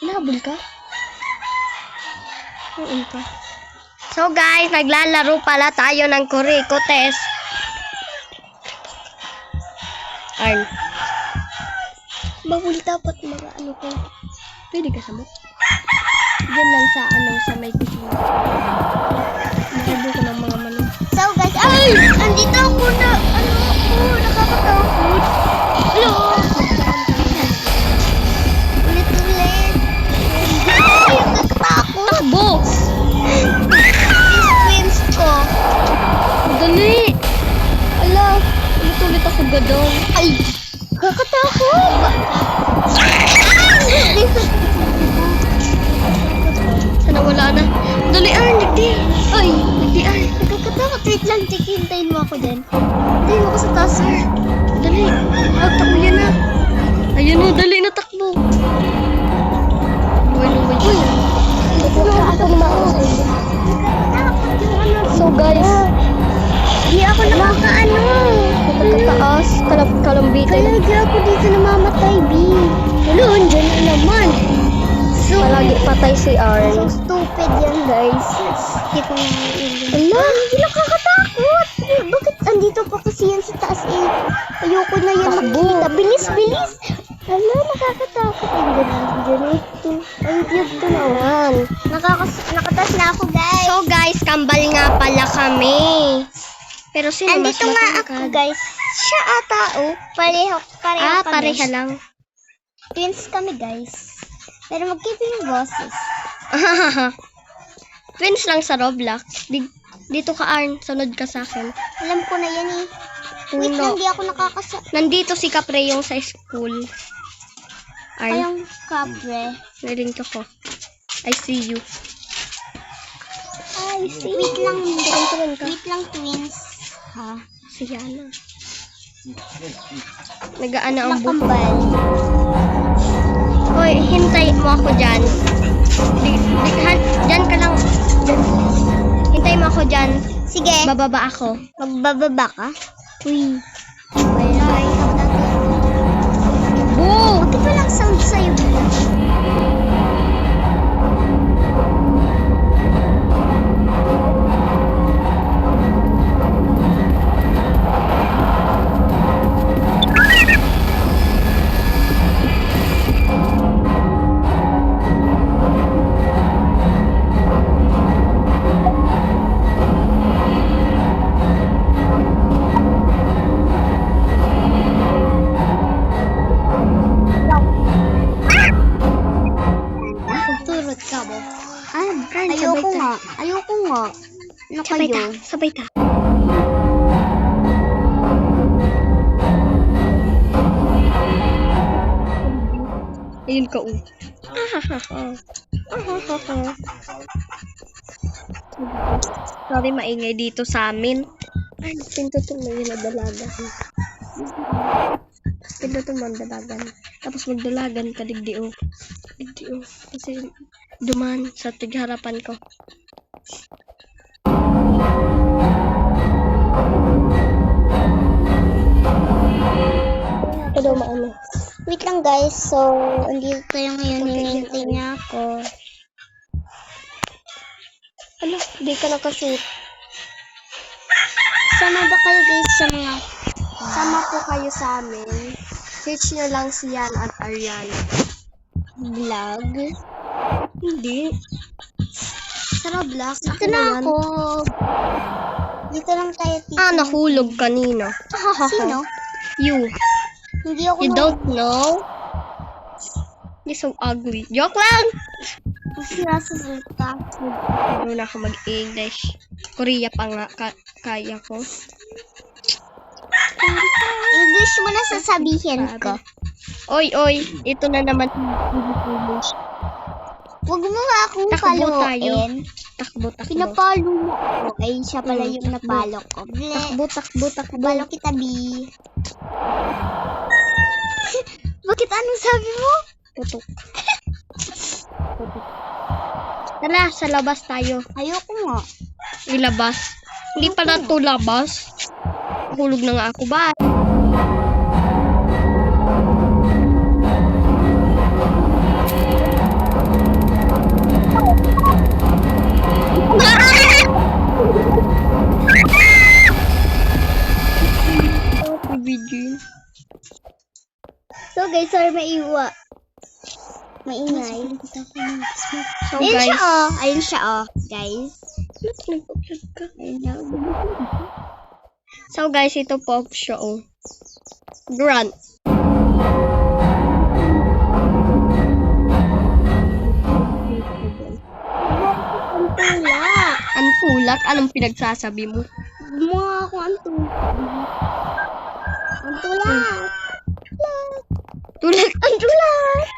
Nahabol ka? Oo ka. So guys, naglalaro pala tayo ng Kuriko test. Arn. Bawal dapat mga ano ko. Pwede ka sa mo? Diyan lang sa ano, sa may kusina. Nakabu ko ng mga manok. So guys, ay! Andito ako na, ano ako, nakakatakot. Hello! Ulit-ulit. Ay, natatakot. Takbo! Twins ko. Dali! Ala, ulit-ulit ako gadong. Ay! Kakatakot! Sana wala na. Dali, Arn, nagdi. Ay, nagdi, Arn. Nakakatakot. Wait lang, hintayin mo ako dyan. Hintayin mo ako sa taas, sir. Dali. Takbo yan na. Ayun na, dali na takbo. Bueno, Uy! Nakakatakot yung ano. So guys, Di ako nakakaano. pagkataas, kalambitin. Kaya di ako dito namamatay, B. Hello, andyan na naman. So, Palagi patay si so Arn. stupid yan, guys. Hindi ko naiintindihan. Ala, Hindi nakakatakot. Bakit andito pa kasi yan sa taas eh? Ayoko na yan makita. Bilis, bilis. Hala, nakakatakot. Andyan ito. Ang cute ko naman. Nakatas na ako, guys. so guys, kambal nga pala kami. Pero sino mas Andito nga ako, matangkad? guys. Siya ata, oh. Pareho Ah, kami. pareha lang. Twins kami, guys. Pero magkita yung boses. Twins lang sa Roblox. Dito ka, Arn. Sunod ka sa akin. Alam ko na yan eh. Wait Puno. lang, di ako nakakasa... Nandito si Capre yung sa school. Arn, Ayong kapre. narinig ko. I see you. Ay, wait lang. Turon ka. Wait lang, twins. Ha? Si Yana. Nagaana ang buhok. Nakambal. Hoy, hintay mo ako dyan. Dyan ka lang. Dyan. Hintay mo ako dyan. Sige. Bababa ako. Magbababa ka? Uy. Wala. Ay, Boo! bakit walang sound sa'yo? Magturot ka mo. Ah, Fran, ayoko sabay nga. ta. Ayoko nga. Ano Sabay ta. kayo? Sabay ta. Ayun ka, Sorry, maingay dito sa amin. Ay, pintutin mo yun na dalagan. Pintutin mo ang dalagan. Tapos magdalagan ka, digdi-o. Digdi-o. Kasi duman sa tigharapan ko. Ako daw maano. Wait lang, guys. So, andito tayo ngayon. Hinihintay niya ako. Ano? Di ka nakashoot. Sama ba kayo, guys, sa mga... Sama po kayo sa amin. Search nyo lang si Yan at Ariana. vlog? Hindi. Sa Roblox. Dito na ako. Dito lang tayo, tito. Ah, nahulog kanina. Sino? You. Hindi ako You don't know? You're so ugly. Joke lang! Kasi nasa salita. Marunong ako mag-English. Korea pa nga. Kaya ko. English mo na sasabihin ko. Oy, oy. Ito na naman. English. Huwag mo nga akong Takbo tayo. paluin. Takbo, takbo. Pinapalo mo ako. Ay, siya pala yung napalo ko. Ble. Takbo, takbo, takbo. Napalo kita, B. Bakit anong sabi mo? Putok. Putok. Tara, sa labas tayo. Ayoko nga. Ilabas. Hindi pala to labas. Hulog na nga ako ba? So guys, sorry maiwa. Maingay. So Ayun guys, siya oh. Ayun siya oh. Guys. nag-upload ka. Ayun na. So guys, ito po siya oh. Grunt. Ang tulak. Ang tulak, anong pinagsasabi mo? Gumawa ako ang tulak. Ang tulak. Tulak. Ang tulak.